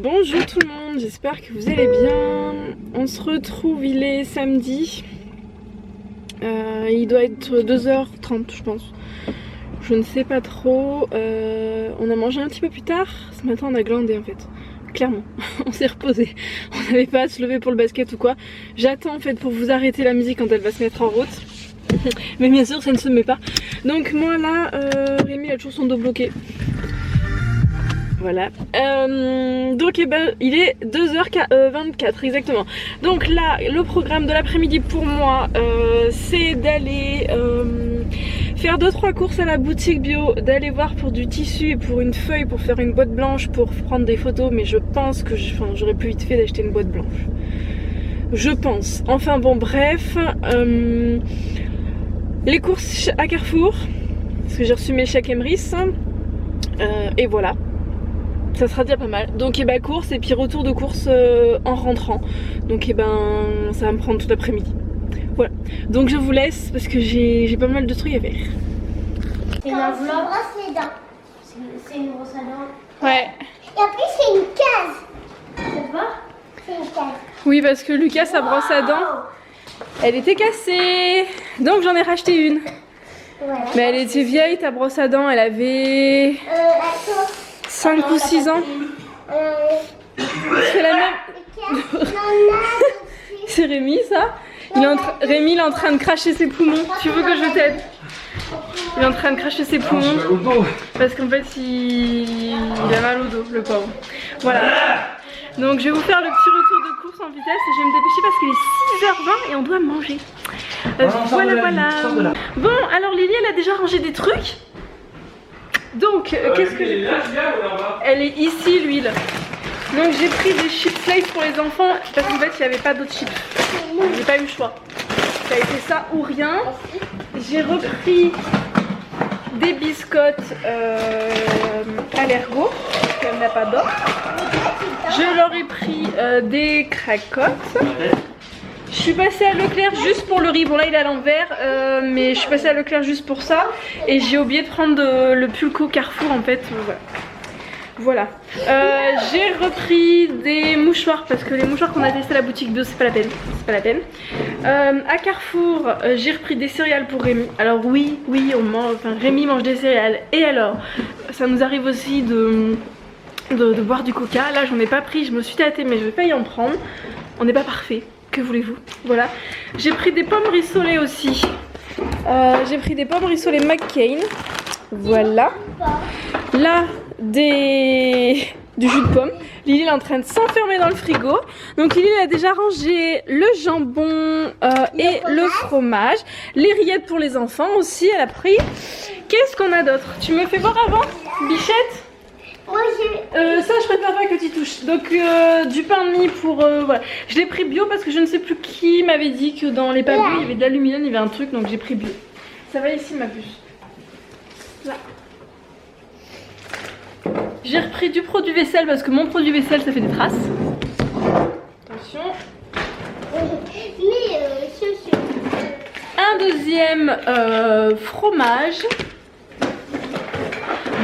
Bonjour tout le monde, j'espère que vous allez bien. On se retrouve, il est samedi. Il doit être 2h30 je pense. Je ne sais pas trop. On a mangé un petit peu plus tard. Ce matin on a glandé en fait. Clairement, on s'est reposé. On n'avait pas à se lever pour le basket ou quoi. J'attends en fait pour vous arrêter la musique quand elle va se mettre en route. Mais bien sûr ça ne se met pas. Donc moi là, Rémi a toujours son dos bloqué. Voilà. Donc eh ben, il est 2h24 exactement. Donc là, le programme de l'après-midi pour moi, c'est d'aller faire 2-3 courses à la boutique bio, d'aller voir pour du tissu et pour une feuille pour faire une boîte blanche pour prendre des photos. Mais je pense que j'aurais plus vite fait d'acheter une boîte blanche. Je pense. Enfin bon, bref. Les courses à Carrefour, parce que j'ai reçu mes chèques Emrys. Et voilà. Ça sera déjà pas mal. Donc et ben course et puis retour de course en rentrant. Donc et ben ça va me prendre tout l'après-midi. Voilà. Donc je vous laisse parce que j'ai pas mal de trucs à faire. Et la brosse les dents. C'est une brosse à dents. Ouais. Et en plus c'est une case. Tu vois? C'est une case. Oui parce que Lucas sa brosse à dents, elle était cassée. Donc j'en ai racheté une. Voilà. Mais elle était vieille ta brosse à dents. Elle avait Attends. 5 ou 6 ans. C'est la même. C'est Rémi ça. Rémi il est en train de cracher ses poumons. Tu veux que je t'aide? Il est en train de cracher ses poumons. Parce qu'en fait il a mal au dos le pauvre. Voilà. Donc je vais vous faire le petit retour de course en vitesse. Et je vais me dépêcher parce qu'il est 6h20 et on doit manger. Voilà. Bon alors Lily elle a déjà rangé des trucs. Donc, qu'est-ce que j'ai pris? Elle est ici, l'huile. Donc, j'ai pris des chips Lay's pour les enfants parce qu'en fait, il n'y avait pas d'autres chips. J'ai pas eu le choix. Ça a été ça ou rien. J'ai repris des biscottes à l'ergot parce qu'elle n'a pas d'autres. Je leur ai pris des cracottes. Je suis passée à Leclerc juste pour le riz. Bon là il est à l'envers, mais je suis passée à Leclerc juste pour ça. Et j'ai oublié de prendre le Pulco Carrefour en fait. Voilà. J'ai repris des mouchoirs parce que les mouchoirs qu'on a testés à la boutique bio c'est pas la peine. C'est pas la peine. À Carrefour, j'ai repris des céréales pour Rémi. Alors oui, on mange. Enfin Rémi mange des céréales. Et alors, ça nous arrive aussi de boire du coca. Là j'en ai pas pris, je me suis tâtée mais je vais pas y en prendre. On n'est pas parfait. Que voulez-vous? Voilà. J'ai pris des pommes rissolées aussi. J'ai pris des pommes rissolées McCain. Voilà. Là, du jus de pomme. Lily est en train de s'enfermer dans le frigo. Donc Lily a déjà rangé le jambon et le fromage. Les rillettes pour les enfants aussi, elle a pris. Qu'est-ce qu'on a d'autre? Tu me fais voir avant, Bichette? Moi j'ai... ça je préfère pas que tu touches. Donc du pain de mie pour... voilà. Je l'ai pris bio parce que je ne sais plus qui m'avait dit que dans les pas bio il y avait de l'aluminium, il y avait un truc, donc j'ai pris bio. Ça va ici ma puce. Là. J'ai repris du produit vaisselle parce que mon produit vaisselle ça fait des traces. Attention. Un deuxième fromage.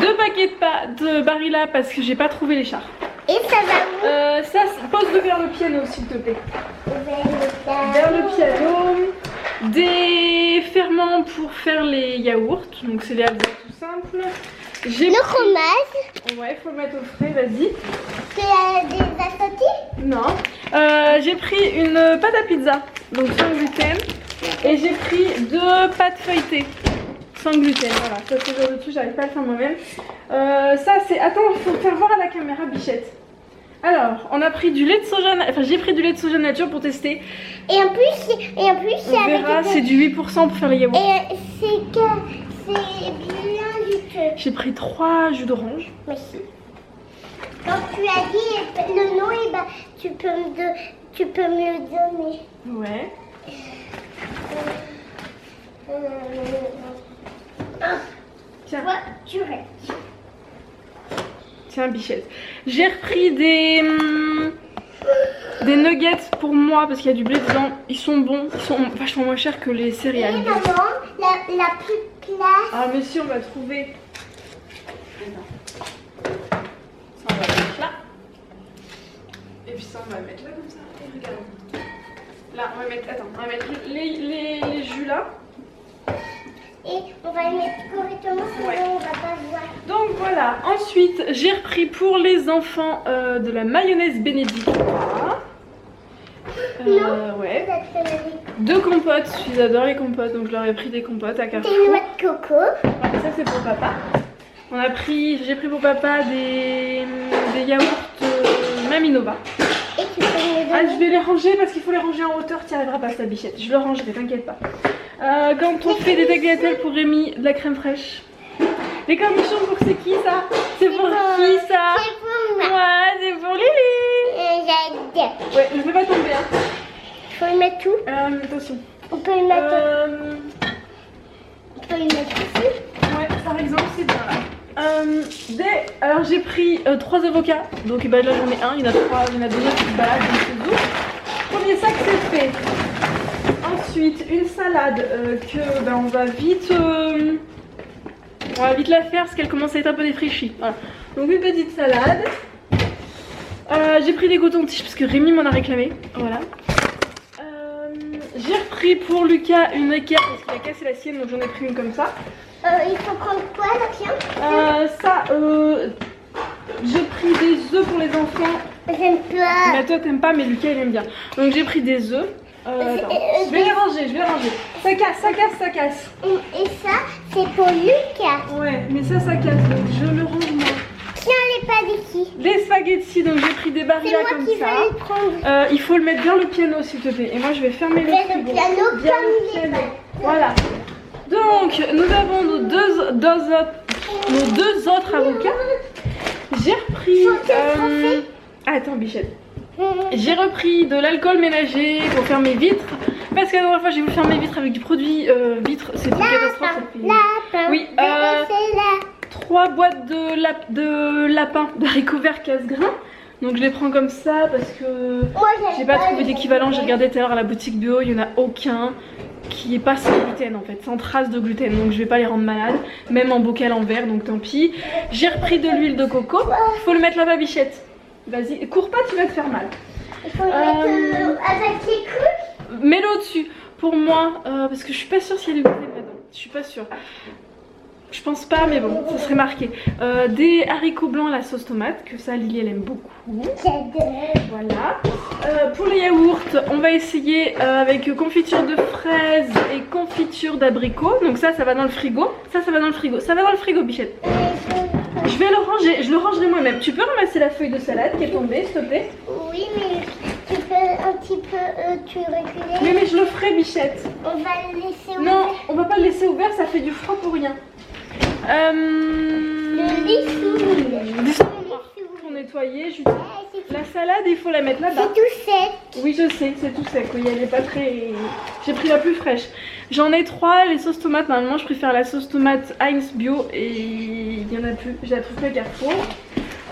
2 paquets de Barilla parce que j'ai pas trouvé les chars. Et ça va où? Ça, pose-le vers le piano s'il te plaît. Vers le piano. Des ferments pour faire les yaourts. Donc c'est les Alza tout simple. Le fromage. Ouais, faut le mettre au frais, vas-y. C'est des assortis? Non. J'ai pris une pâte à pizza, donc sans gluten. Et j'ai pris 2 pâtes feuilletées. Sans gluten, voilà, ça c'est le genre de truc, j'arrive pas à le faire moi-même. Ça c'est... Attends, il faut faire voir à la caméra, Bichette. Alors, on a pris du lait de soja, enfin j'ai pris du lait de soja nature pour tester. Et en plus c'est on avec... verra, c'est du 8% pour faire les yaourts. Et c'est bien du tout. J'ai pris 3 jus d'orange. Merci. Quand tu as dit le nom, et ben, tu peux me le donner. Ouais. Tiens. Tu restes. Tiens, Bichette. J'ai repris des nuggets pour moi parce qu'il y a du blé dedans. Ils sont bons, ils sont vachement moins chers que les céréales. Et maman, la plus classe. Ah mais si, on va trouver. Ça, on va mettre là. Et puis ça, on va le mettre là comme ça. Et regarde. Là, on va mettre, attends, on va mettre les jus là. Et on va les mettre correctement, sinon Ouais. on va pas voir. Donc voilà, ensuite j'ai repris pour les enfants de la mayonnaise Benedicta. Ouais. Deux compotes, ils adorent les compotes, donc je leur ai pris des compotes à Des Carrefour. noix de coco. Ouais, ça c'est pour papa. J'ai pris pour papa des yaourts Maminova. Et tu peux me Ah, donner. je vais les ranger parce qu'il faut les ranger en hauteur, tu n'y arriveras pas sa bichette. Je le rangerai, t'inquiète pas. Quand on fait des tagliatelles pour Rémi, de la crème fraîche. Les cornichons, pour c'est qui ça? C'est pour qui ça? C'est pour moi. Ouais, c'est pour Lily. J'adore. Ouais, je vais pas tomber hein. Il faut y mettre tout. Attention. On peut y mettre. Ouais, On peut y mettre ici. par exemple, c'est bien là. Alors j'ai pris 3 avocats, donc bah, là j'en ai un, il y en a 3, il y en a 2 qui se baladent dans ce zoo. Premier sac c'est fait. Ensuite une salade que bah, on va vite la faire parce qu'elle commence à être un peu défraîchie. Voilà. Donc une petite salade. J'ai pris des cotons-tiges parce que Rémi m'en a réclamé. Voilà. J'ai repris pour Lucas une équerre parce qu'il a cassé la sienne, donc j'en ai pris une comme ça. Il faut prendre quoi, la tienne? J'ai pris des œufs pour les enfants. J'aime pas. Mais toi t'aimes pas, mais Lucas il aime bien. Donc j'ai pris des œufs. Attends. Je vais les ranger, Ça casse. Et ça, c'est pour Lucas. Ouais, mais ça casse, donc je le range moi. Tiens, les padiquis. Des spaghettis, donc j'ai pris des C'est barilla moi comme qui vais ça. les prendre. Il faut le mettre bien le piano s'il te plaît. Et moi je vais fermer le Fais le frigo. piano Bien comme le les piano. pâtes. Voilà. Donc nous avons nos deux autres avocats. J'ai repris. Attends Bichette. J'ai repris de l'alcool ménager pour faire mes vitres. Parce que la dernière fois j'ai voulu faire mes vitres avec du produit vitre. C'est une catastrophe. Lapin. Oui, C'est là. 3 boîtes de lapin d'haricots verts casse-grains. Donc je les prends comme ça parce que Moi, j'ai pas trouvé d'équivalent. J'ai regardé tout à l'heure à la boutique bio, il n'y en a aucun qui est pas sans gluten en fait, sans trace de gluten. Donc je vais pas les rendre malades, même en bocal en verre, donc tant pis. J'ai repris de l'huile de coco. Il faut le mettre là-bas, Bichette. Vas-y, cours pas, tu vas te faire mal. Il faut le mettre avec les crues. Mets-le au-dessus. Pour moi, parce que je suis pas sûre s'il y a du gluten là-dedans. Je suis pas sûre. Je pense pas, mais bon, ça serait marqué. Des haricots blancs à la sauce tomate, que ça Lily elle aime beaucoup. J'adore. Voilà. Pour les yaourts, on va essayer avec confiture de fraises et confiture d'abricot. Donc ça va dans le frigo. Ça va dans le frigo. Ça va dans le frigo, Bichette. Je vais le ranger, je le rangerai moi-même. Tu peux ramasser la feuille de salade qui est tombée, s'il te plaît? Oui, mais tu peux un petit peu tu reculer. Mais je le ferai, Bichette. On va le laisser ouvert. Non, on va pas le laisser ouvert, ça fait du froid pour rien. Le lissou. Des saupoudres pour nettoyer. La salade, il faut la mettre là-bas. C'est tout sec. Oui, je sais, c'est tout sec. Oui, elle est pas très. J'ai pris la plus fraîche. J'en ai 3, les sauces tomates. Normalement, je préfère la sauce tomate Heinz bio et il y en a plus. Je la trouve pas Carrefour.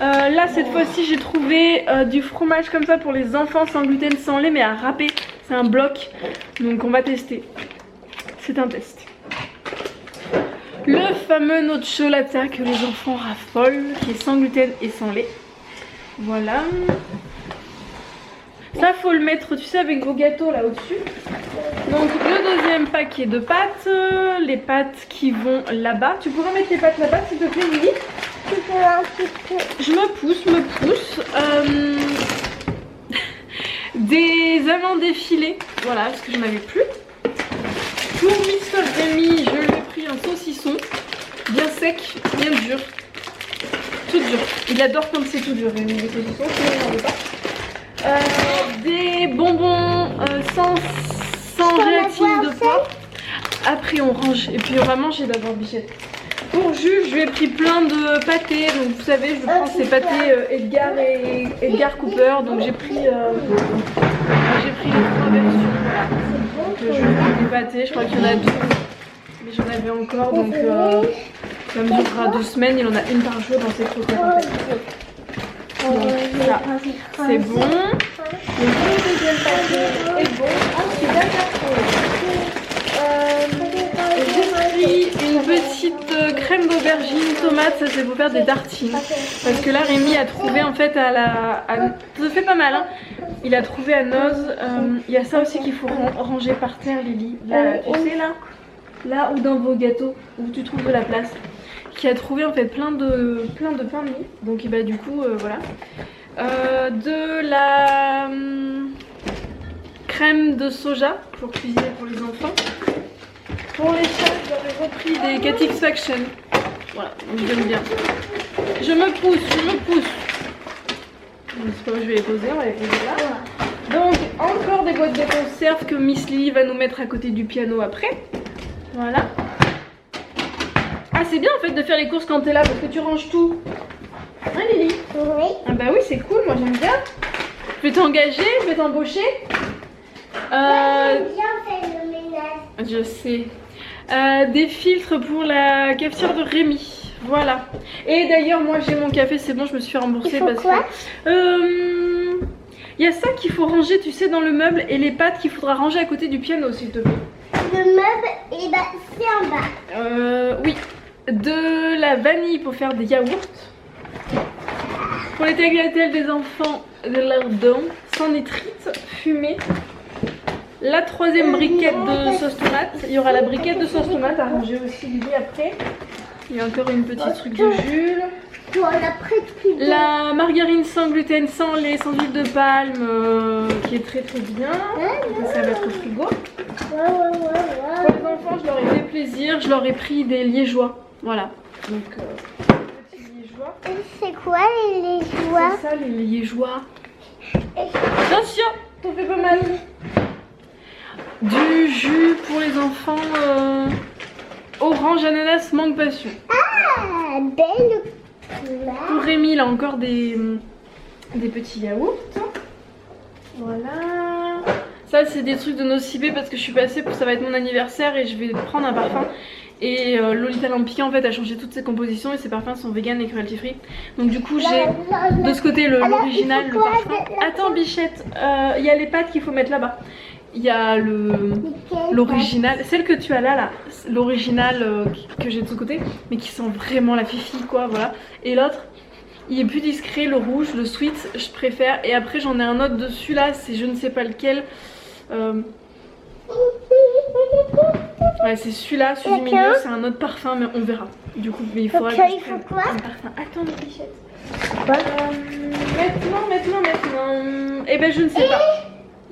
Là, cette fois-ci, j'ai trouvé du fromage comme ça pour les enfants sans gluten, sans lait, mais à râper. C'est un bloc. Donc, on va tester. C'est un test. Le fameux nocciolata que les enfants raffolent, qui est sans gluten et sans lait. Voilà. Ça faut le mettre, tu sais, avec vos gâteaux là au-dessus. Donc le deuxième paquet de pâtes, les pâtes qui vont là-bas. Tu pourrais mettre les pâtes là-bas s'il te plaît, Lily? Tu peux un petit peu. Je me pousse. Des amandes effilées, voilà, parce que j'en avais plus. Pour Mr. Rémi, je lui ai pris un saucisson, bien sec, bien dur. Tout dur. Il adore quand c'est tout dur, Rémi, les saucissons, sinon il n'en veut pas. Des bonbons sans gélatine de porc. Après on range et puis on va manger d'abord, Bichette. Pour jus, je lui ai pris plein de pâtés. Donc vous savez, je prends ces pâtés Edgar et Edgar Cooper. Donc j'ai pris les 3 versions. Voilà. Donc je lui ai pris des pâtés, je crois qu'il y en a 12. Mais j'en avais encore, donc ça me durera 2 semaines. Il en a une par jour dans ses croquettes en fait. Donc là, c'est bon. Le deuxième paquet est bon. Ensuite, à j'ai pris une petite crème d'aubergine tomate ça c'est pour faire des tartines. Parce que là Rémi a trouvé en fait ça fait pas mal hein. Il a trouvé à Noz, il y a ça aussi qu'il faut ranger par terre Lily. Là, tu sais là ou dans vos gâteaux où tu trouves de la place. Qui a trouvé en fait plein de pain de mie. Donc bah du coup voilà. De la crème de soja pour cuisiner pour les enfants. Pour les chats, j'avais repris des Satisfaction. Voilà, donc j'aime bien. Je me pousse. Je sais pas où je vais les poser, on va les poser là. Donc encore des boîtes de conserve que Miss Lily va nous mettre à côté du piano après. Voilà. Ah c'est bien en fait de faire les courses quand t'es là parce que tu ranges tout. Hein Lily? Oui. Ah bah oui c'est cool, moi j'aime bien. Je vais t'engager, je vais t'embaucher. J'aime bien faire le ménage. Je sais. Des filtres pour la cafetière de Rémi. Voilà. Et d'ailleurs moi j'ai mon café, c'est bon, je me suis fait rembourser. Il faut parce quoi que il y a ça qu'il faut ranger tu sais dans le meuble et les pâtes qu'il faudra ranger à côté du piano s'il te plaît. Le meuble, et bah c'est en bas. Oui. De la vanille pour faire des yaourts. Pour les tagliatelles des enfants, de lardon sans nitrite, fumé. La troisième briquette de sauce tomate. Il y aura la briquette de sauce tomate à ranger aussi Lily après. Il y a encore une petite truc de Jules. La margarine sans gluten, sans lait, sans huile de palme, qui est très très bien. Ça va être au frigo. Pour les enfants, je leur ai fait plaisir. Je leur ai pris des liégeois. Voilà. Donc, petits liégeois. C'est quoi les liégeois? C'est ça les liégeois. Attention, t'en fais pas mal. Du jus pour les enfants. Orange, ananas, mangue, passion. Ah, belle. Pour Rémi, il a encore des petits yaourts. Voilà. Ça, c'est des trucs de Nocibé parce que je suis passée pour ça va être mon anniversaire et je vais prendre un parfum. Et Lolita Lampica en fait a changé toutes ses compositions et ses parfums sont vegan et cruelty free. Donc du coup j'ai de ce côté l'original, le parfum. Attends Bichette, il y a les pâtes qu'il faut mettre là-bas. Il y a l'original, celle que tu as là, l'original que j'ai de ce côté, mais qui sent vraiment la fifi quoi, voilà. Et l'autre, il est plus discret, le rouge, le sweet, je préfère. Et après j'en ai un autre dessus là, c'est je ne sais pas lequel. Ouais c'est celui-là, celui du milieu, c'est un autre parfum mais on verra. Du coup mais il faudra que je prenne un parfum. Attends les Bichettes. Maintenant. Eh ben je ne sais pas.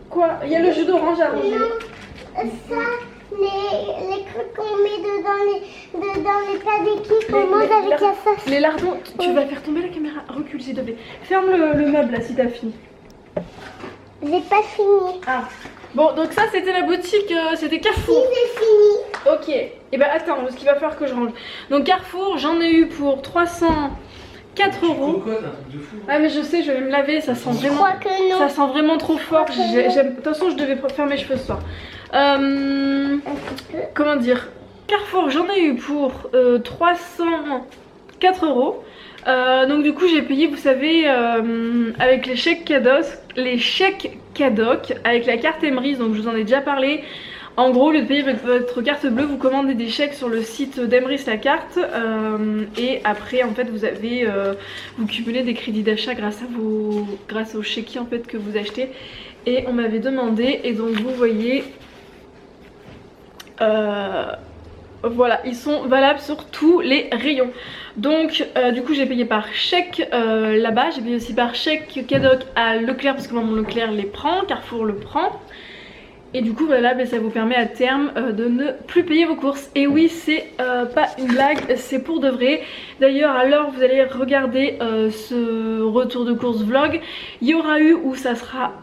Quoi? Il y a le jus d'orange à ranger. Ça, les trucs qu'on met dedans les plats d'équipe, on mange avec la sauce. Les lardons, tu vas faire tomber la caméra. Recule s'il te plaît. Ferme le meuble là si t'as fini. J'ai pas fini. Ah. Bon donc ça c'était la boutique, c'était Carrefour. Si j'ai fini. Ok. Et ben attends, parce qu'il va falloir que je range. Donc Carrefour, j'en ai eu pour 304 €. Ah mais je sais, je vais me laver, ça sent vraiment. Je crois que non. Ça sent vraiment trop fort. De toute façon, je devais faire mes cheveux ce soir. Comment dire? Carrefour, j'en ai eu pour 304 €. Donc du coup j'ai payé, vous savez, avec les chèques cadoc, avec la carte Emery's, donc je vous en ai déjà parlé. En gros, au lieu de payer votre carte bleue, vous commandez des chèques sur le site d'Emery's la carte, et après en fait vous cumulez des crédits d'achat grâce aux chéquiers en fait que vous achetez. Et on m'avait demandé, et donc vous voyez, voilà, ils sont valables sur tous les rayons. Donc du coup j'ai payé par chèque là-bas, j'ai payé aussi par chèque cadoc à Leclerc parce que maman Leclerc les prend, Carrefour le prend. Et du coup voilà, ça vous permet à terme de ne plus payer vos courses. Et oui, c'est pas une blague, c'est pour de vrai. D'ailleurs à l'heure où vous allez regarder ce retour de course vlog, il y aura eu, ou ça sera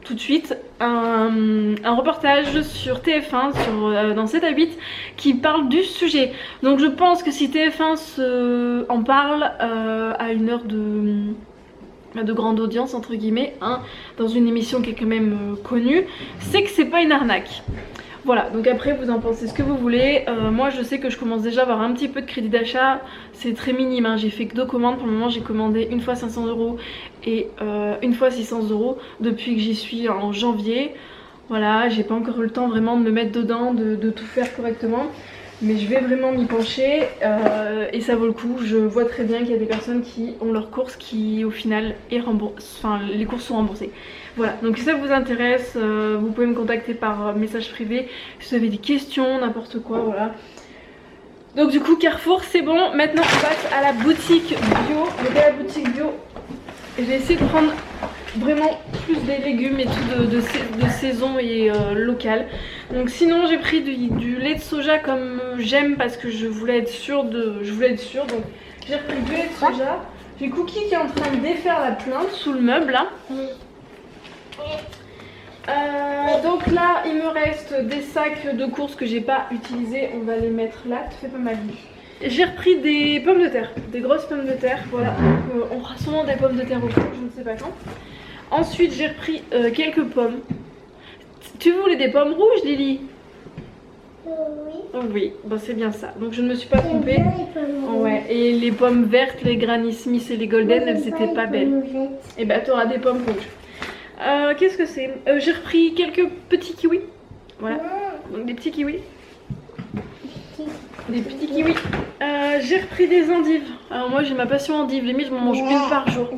tout de suite, un reportage sur TF1 dans 7 à 8 qui parle du sujet. Donc je pense que si TF1 en parle à une heure de grande audience entre guillemets, hein, dans une émission qui est quand même connue, c'est que c'est pas une arnaque. Voilà, donc après vous en pensez ce que vous voulez. Moi je sais que je commence déjà à avoir un petit peu de crédit d'achat. C'est très minime, hein. J'ai fait que 2 commandes pour le moment. J'ai commandé une fois 500 € et une fois 600 € depuis que j'y suis en janvier. Voilà, j'ai pas encore eu le temps vraiment de me mettre dedans, de tout faire correctement. Mais je vais vraiment m'y pencher et ça vaut le coup. Je vois très bien qu'il y a des personnes qui ont leurs courses qui au final les courses sont remboursées. Voilà, donc si ça vous intéresse, vous pouvez me contacter par message privé si vous avez des questions, n'importe quoi, voilà. Donc du coup Carrefour c'est bon, maintenant on passe à la boutique bio. Donc à la boutique bio, j'ai essayé de prendre vraiment plus des légumes et tout de saison et local. Donc sinon j'ai pris du lait de soja comme j'aime parce que je voulais être sûre donc j'ai repris du lait de soja. J'ai Cookie qui est en train de défaire la plainte sous le meuble là. Donc là il me reste des sacs de courses que j'ai pas utilisés, on va les mettre là, ça fait pas mal. J'ai repris des pommes de terre, des grosses pommes de terre, voilà. Donc, on fera souvent des pommes de terre au four, je ne sais pas quand. Ensuite j'ai repris quelques pommes. Tu voulais des pommes rouges, Lily? Oui. Oh, oui, bon c'est bien ça. Donc je ne me suis pas trompée. Ouais. Et les pommes vertes, les Granny Smith et les Golden, elles étaient pas belles. Et bah tu auras des pommes rouges. Qu'est-ce que c'est? J'ai repris quelques petits kiwis. Voilà. Donc des petits kiwis. Des petits kiwis. J'ai repris des endives. Alors moi j'ai ma passion endive. Limite je m'en mange une par jour.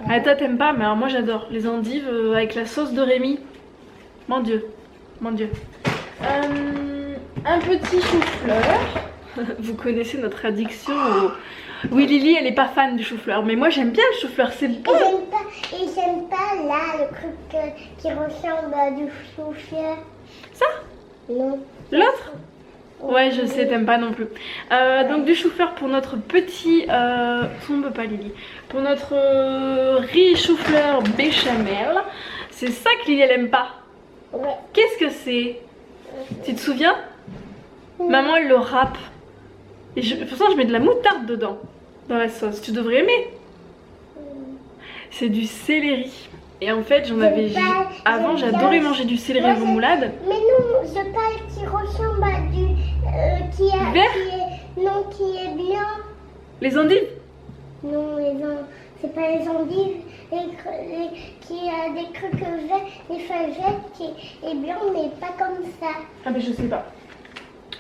Ah toi t'aimes pas, mais alors moi j'adore les endives avec la sauce de Rémi. Mon dieu, mon dieu. Un petit chou-fleur. Vous connaissez notre addiction au... Oui Lily elle est pas fan du chou-fleur, mais moi j'aime bien le chou-fleur, c'est bon. Et j'aime pas là le truc qui ressemble à du chou-fleur. Ça? Non. L'autre? Ouais je sais, t'aimes pas non plus. Donc du chou-fleur pour notre petit... on peut pas Lily. Pour notre riz chou-fleur béchamel. C'est ça que Lily elle aime pas. Ouais. Qu'est-ce que c'est? Tu te souviens? Maman elle le râpe. Et pourtant je mets de la moutarde dedans. Dans la sauce. Tu devrais aimer. C'est du céleri. Et en fait j'en avais... Avant j'adorais manger du céleri remoulade. Mais non, je parle qui ressemble à du... Vert? qui est blanc. Les endives? Non, c'est pas les endives. Qui a des trucs verts, des feuilles vertes qui est blanc, mais pas comme ça. Ah mais je sais pas.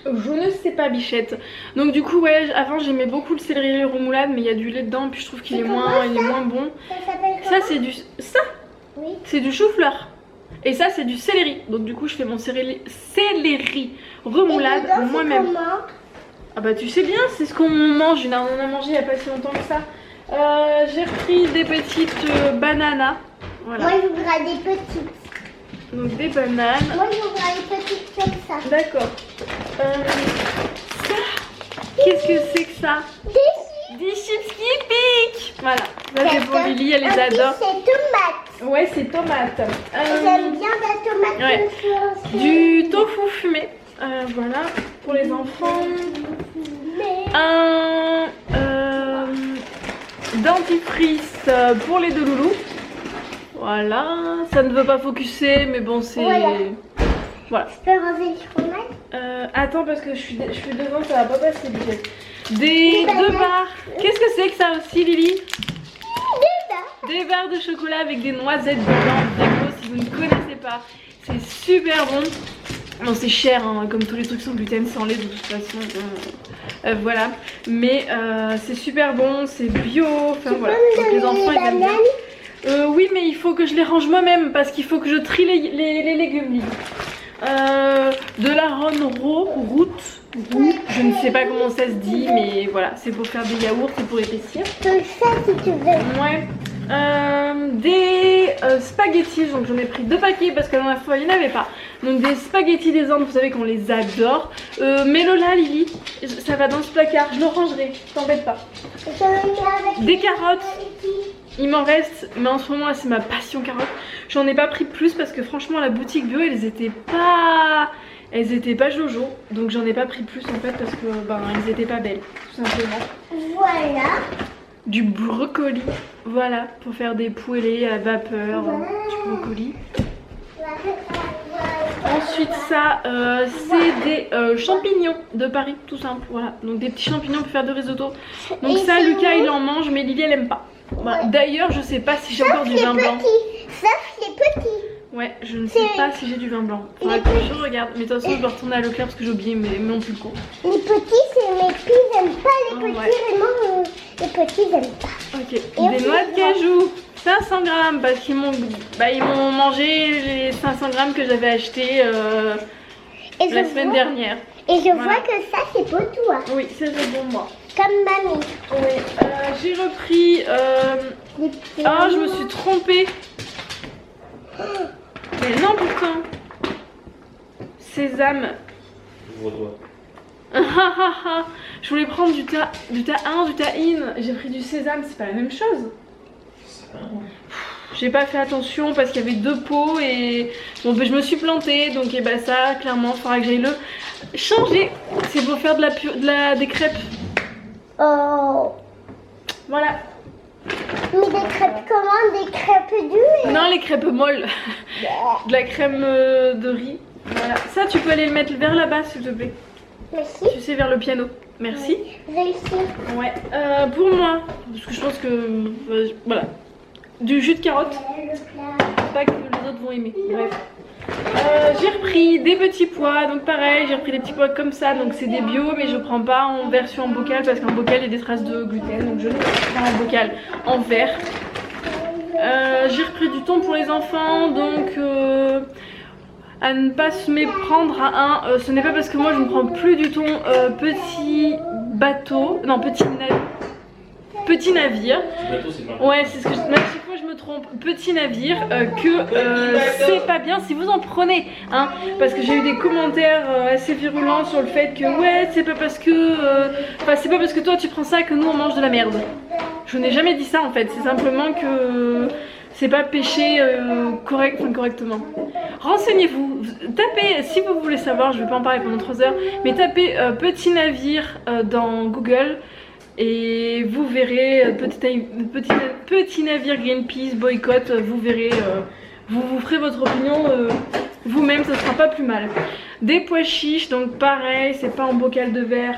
Je ne sais pas Bichette. Donc du coup ouais, avant j'aimais beaucoup le céleri remoulade, mais il y a du lait dedans, puis je trouve qu'il est moins bon. Ça s'appelle comment? Ça c'est du... Ça? Oui. C'est du chou-fleur. Et ça c'est du céleri. Donc du coup je fais mon céleri remoulade moi-même. Ah bah tu sais bien, c'est ce qu'on mange. On en a mangé il n'y a pas si longtemps que ça. J'ai repris des petites bananas. Voilà. Moi je voudrais des petites. Donc des bananes. Moi je voudrais des petites comme ça. D'accord. Ça, qu'est-ce que c'est que ça? Des chips qui piquent. Voilà. Là c'est pour Lily, elle les adore. C'est tomate. Ouais c'est tomate. J'aime bien la tomate. Ouais. Du tofu fumé. Voilà pour les enfants. Un dentifrice pour les deux loulous. Voilà, ça ne veut pas focuser, mais bon c'est... Voilà. Je peux enlever le fromage? Attends parce que je suis devant, ça va pas passer Bichette. Des 2 barres. Qu'est-ce que c'est que ça aussi Lily? Des barres de chocolat avec des noisettes dedans, végo, si vous ne connaissez pas. C'est super bon. Bon c'est cher hein, comme tous les trucs sans gluten, sans lait de toute façon. Voilà, mais c'est super bon, c'est bio, enfin voilà. Donc, les enfants ils aiment bien. Oui mais il faut que je les range moi-même parce qu'il faut que je trie les légumes Lily. De la route, je ne sais pas comment ça se dit, mais voilà, c'est pour faire des yaourts et pour épaissir. Ça si tu veux. Ouais. Des spaghettis, donc j'en ai pris 2 paquets parce que la dernière fois il n'y en avait pas. Donc des spaghettis des Andes, vous savez qu'on les adore. Mais Lola, Lily, ça va dans ce placard, je le rangerai, t'embête pas. Des carottes. Il m'en reste, mais en ce moment là c'est ma passion carotte. J'en ai pas pris plus parce que franchement la boutique bio elles étaient pas jojo. Donc j'en ai pas pris plus en fait parce que elles étaient pas belles tout simplement. Voilà. Du brocoli, voilà, pour faire des poêlés à vapeur, du brocoli. Ensuite ça c'est des champignons de Paris, tout simple, voilà. Donc des petits champignons pour faire de risotto. Donc ça Lucas il en mange mais Lily elle aime pas. Voilà. D'ailleurs je sais pas si j'ai encore du vin blanc. Sauf les petits. Ouais, je ne sais pas si j'ai du vin blanc. Faudrait que je regarde. Mais de toute façon, je dois retourner à Leclerc parce que j'ai oublié mon pulco. Les petits, c'est mes filles, j'aime pas les petits, ouais. vraiment, les petits, j'aime pas. Ok, des noix de cajou, 500 grammes, parce qu'ils m'ont mangé les 500 grammes que j'avais acheté la semaine dernière. Et je vois que ça, c'est pour toi. Oui, ça c'est pour moi. Comme mamie. Oui, j'ai repris... Ah, je me suis trompée. Mais non, pourtant. Sésame. Ouvre-toi. Je voulais prendre du tahin, du tahine. J'ai pris du sésame, c'est pas la même chose. J'ai pas fait attention parce qu'il y avait 2 pots et bon, ben, je me suis plantée. Donc et ben, ça, clairement, il faudra que j'aille le changer. C'est pour faire des crêpes. Oh. Voilà. Mais des crêpes comment? Des crêpes dures? Non, les crêpes molles. De la crème de riz. Voilà. Ça, tu peux aller le mettre vers là-bas, s'il te plaît. Merci. Tu sais, vers le piano. Merci. Réussi. Ouais. Pour moi, parce que je pense que... voilà. Du jus de carotte. Pas que les autres vont aimer. Bref. J'ai repris des petits pois. Donc pareil, j'ai repris des petits pois comme ça. Donc c'est des bio, mais je prends pas en version en bocal parce qu'en bocal, il y a des traces de gluten. Donc je ne prends en bocal en verre. J'ai repris du thon pour les enfants. Donc... à ne pas se méprendre à un... ce n'est pas parce que moi je ne prends plus du thon petit bateau, non petit navire. Ouais, c'est ce que chaque fois je me trompe, petit navire, que c'est pas bien si vous en prenez, hein, parce que j'ai eu des commentaires assez virulents sur le fait que ouais, c'est pas parce que c'est pas parce que toi tu prends ça que nous on mange de la merde. Je n'ai jamais dit ça en fait, c'est simplement que c'est pas pêché correctement. Renseignez-vous, tapez, si vous voulez savoir, je vais pas en parler pendant 3 heures, mais tapez petit navire dans Google et vous verrez petit navire Greenpeace boycott, vous verrez, vous ferez votre opinion vous-même, ça sera pas plus mal. Des pois chiches, donc pareil, c'est pas en bocal de verre,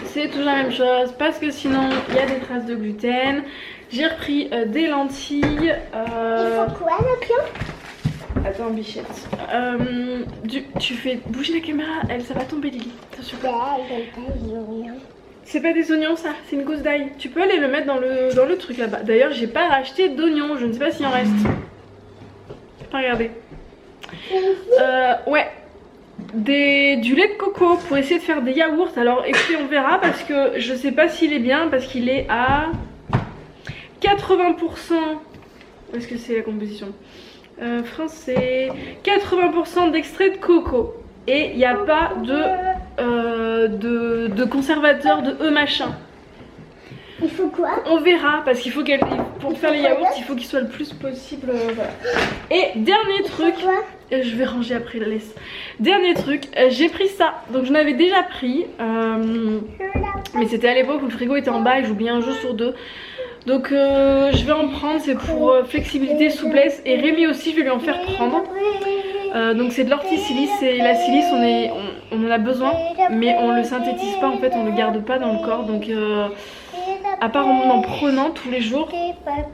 c'est toujours la même chose parce que sinon il y a des traces de gluten. J'ai repris des lentilles. Il faut quoi, le pion? Attends, bichette. Tu fais bouger la caméra, ça va tomber, Lily. Attention. C'est pas des oignons, ça, c'est une gousse d'ail. Tu peux aller le mettre dans le truc là-bas. D'ailleurs, j'ai pas racheté d'oignons, je ne sais pas s'il en reste. Pas regarder. Ouais. Du lait de coco pour essayer de faire des yaourts. Alors, écoutez, on verra parce que je sais pas s'il est bien parce qu'il est à 80%. Où est-ce que c'est la composition? Français. 80% d'extrait de coco. Et il n'y a pas de conservateur de machin. Il faut quoi? On verra parce qu'il faut pour faire les yaourts, il faut qu'il soit le plus possible. Voilà. Et dernier truc, je vais ranger après la laisse. Dernier truc, j'ai pris ça. Donc j'en avais déjà pris, mais c'était à l'époque où le frigo était en bas et j'oubliais un jour sur 2. Donc je vais en prendre, c'est pour flexibilité, souplesse. Et Rémi aussi, je vais lui en faire prendre. Donc c'est de l'ortisilice et la silice, on en a besoin, mais on le synthétise pas en fait, on le garde pas dans le corps. Donc à part en prenant tous les jours,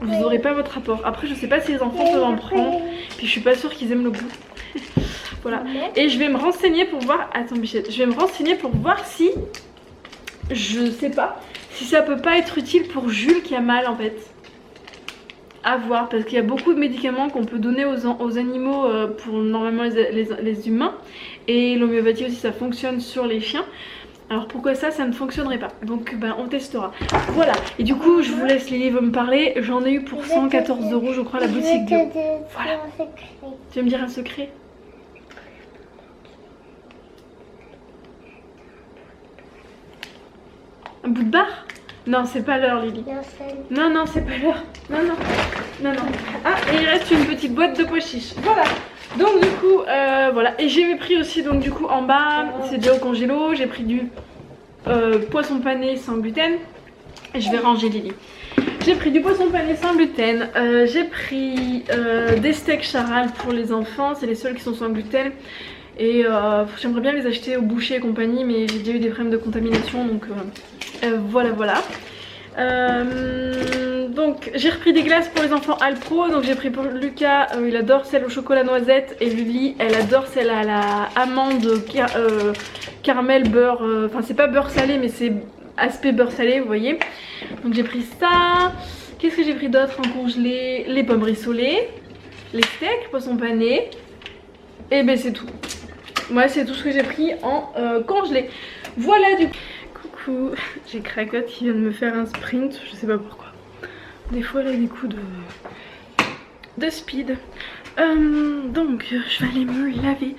vous n'aurez pas votre apport. Après je sais pas si les enfants peuvent en prendre, puis je suis pas sûre qu'ils aiment le goût. Voilà. Et je vais me renseigner pour voir, attends Bichette, je vais me renseigner pour voir si, je sais pas, si ça peut pas être utile pour Jules qui a mal en fait. À voir, parce qu'il y a beaucoup de médicaments qu'on peut donner aux animaux pour normalement les humains. Et l'homéopathie aussi, ça fonctionne sur les chiens. Alors pourquoi ça ne fonctionnerait pas? Donc ben, on testera. Voilà, et du coup je vous laisse Lily me parler. J'en ai eu pour 114 € je crois à la boutique bio. Voilà. Tu veux me dire un secret? Un bout de barre? Non, c'est pas l'heure, Lily. Non, non, c'est pas l'heure. Non, non, non, non. Ah, et il reste une petite boîte de pois chiches. Voilà. Donc du coup, voilà. Et j'ai pris aussi, donc du coup, en bas, c'est déjà au congélo. J'ai pris du poisson pané sans gluten. Et je vais ranger Lily. J'ai pris du poisson pané sans gluten. J'ai pris des steaks charal pour les enfants. C'est les seuls qui sont sans gluten. Et j'aimerais bien les acheter au boucher et compagnie, mais j'ai déjà eu des problèmes de contamination, donc voilà voilà. Donc j'ai repris des glaces pour les enfants Alpro. Donc j'ai pris pour Lucas, il adore celle au chocolat noisette. Et Lily, elle adore celle à la amande caramel beurre. Enfin c'est pas beurre salé mais c'est aspect beurre salé, vous voyez. Donc j'ai pris ça. Qu'est-ce que j'ai pris d'autre en congelé? Les pommes rissolées, les steaks, poisson pané. Et ben c'est tout. Moi c'est tout ce que j'ai pris en congelé. Voilà du coup. Coucou, j'ai Cracotte qui vient de me faire un sprint, je sais pas pourquoi. Des fois elle a des coups de speed. Donc je vais aller me laver.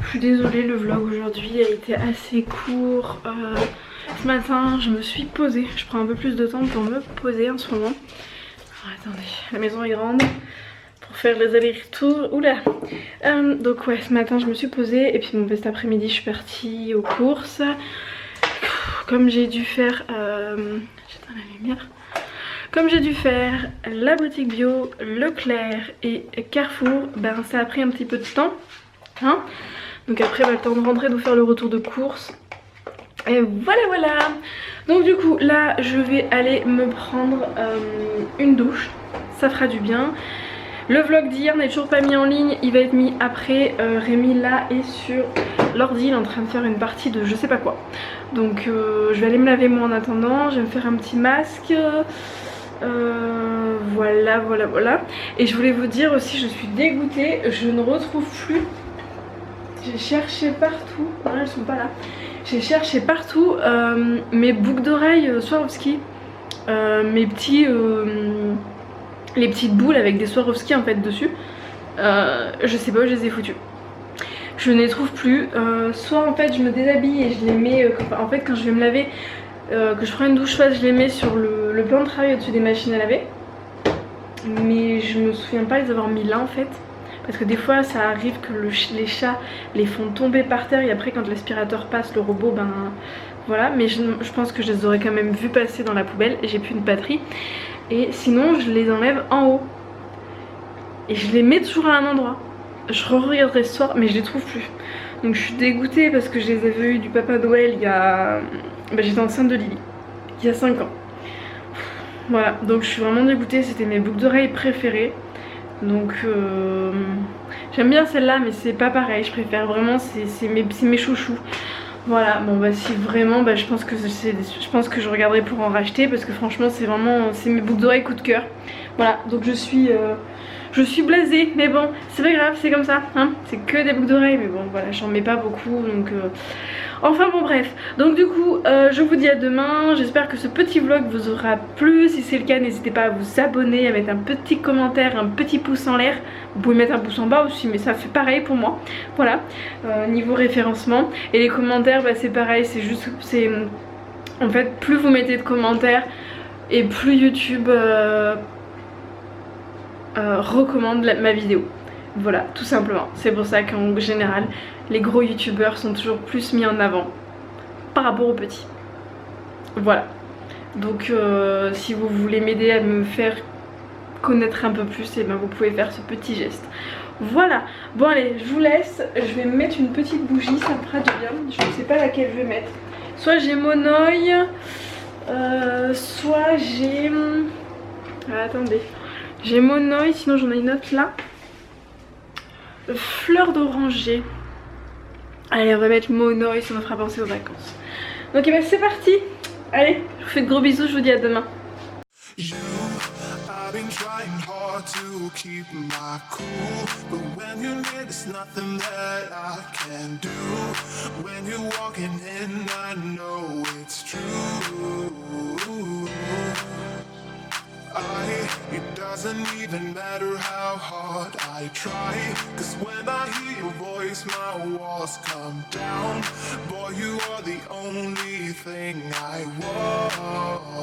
Je suis désolée, le vlog aujourd'hui a été assez court. Ce matin je me suis posée. Je prends un peu plus de temps pour me poser en ce moment. Alors, attendez, la maison est grande pour faire les allers-retours. Oula. Donc ouais, ce matin je me suis posée et puis bon, cet après-midi je suis partie aux courses. Comme j'ai dû faire j'éteins la lumière. Comme j'ai dû faire la boutique bio, Leclerc et Carrefour, ben ça a pris un petit peu de temps, hein. Donc après le temps de rentrer, de faire le retour de course. Et voilà. Donc du coup là je vais aller me prendre une douche, ça fera du bien. Le vlog d'hier n'est toujours pas mis en ligne, il va être mis après. Rémi là est sur l'ordi, il est en train de faire une partie de je sais pas quoi. Donc je vais aller me laver moi en attendant, je vais me faire un petit masque. Voilà. Et je voulais vous dire aussi, je suis dégoûtée, je ne retrouve plus. J'ai cherché partout, non elles sont pas là. J'ai cherché partout mes boucles d'oreilles Swarovski, mes petits... les petites boules avec des Swarovski en fait dessus. Je sais pas où je les ai foutues. Je ne les trouve plus. Soit en fait je me déshabille et je les mets en fait quand je vais me laver, que je prends une douche froide, je les mets sur le plan de travail au-dessus des machines à laver. Mais je me souviens pas les avoir mis là en fait. Parce que des fois ça arrive que les chats les font tomber par terre et après quand l'aspirateur passe, le robot, ben voilà. Mais je pense que je les aurais quand même vu passer dans la poubelle et j'ai plus de batterie. Et sinon je les enlève en haut. Et je les mets toujours à un endroit. Je re-regarderai ce soir mais je les trouve plus. Donc je suis dégoûtée parce que je les avais eu du Papa Noël il y a... Ben, j'étais enceinte de Lily. Il y a 5 ans. Voilà, donc je suis vraiment dégoûtée, c'était mes boucles d'oreilles préférées. Donc j'aime bien celle-là mais c'est pas pareil, je préfère vraiment, c'est mes chouchous. Voilà, bon bah si vraiment, bah, je pense que je regarderai pour en racheter parce que franchement c'est vraiment, c'est mes boucles d'oreilles coup de cœur. Voilà, donc je suis blasée, mais bon, c'est pas grave, c'est comme ça, hein. C'est que des boucles d'oreilles, mais bon voilà, j'en mets pas beaucoup, donc... Enfin bon bref, donc du coup je vous dis à demain. J'espère que ce petit vlog vous aura plu. Si c'est le cas, n'hésitez pas à vous abonner, à mettre un petit commentaire, un petit pouce en l'air. Vous pouvez mettre un pouce en bas aussi mais ça fait pareil pour moi. Voilà, niveau référencement. Et les commentaires bah, c'est pareil, c'est juste, c'est en fait plus vous mettez de commentaires et plus YouTube recommande ma vidéo. Voilà, tout simplement. C'est pour ça qu'en général, les gros youtubeurs sont toujours plus mis en avant par rapport aux petits. Voilà. Donc si vous voulez m'aider à me faire connaître un peu plus, et ben vous pouvez faire ce petit geste. Voilà. Bon allez, je vous laisse. Je vais me mettre une petite bougie, ça me fera du bien. Je ne sais pas laquelle je vais mettre. Soit j'ai Monoï, soit j'ai... Ah, attendez. J'ai Monoï, sinon j'en ai une autre là. Fleur d'oranger. Allez, on va mettre Monoï, ça me fera penser aux vacances. Donc ben, c'est parti. Allez, je vous fais de gros bisous, je vous dis à demain. It doesn't even matter how hard I try, 'cause when I hear your voice my walls come down. Boy, you are the only thing I want.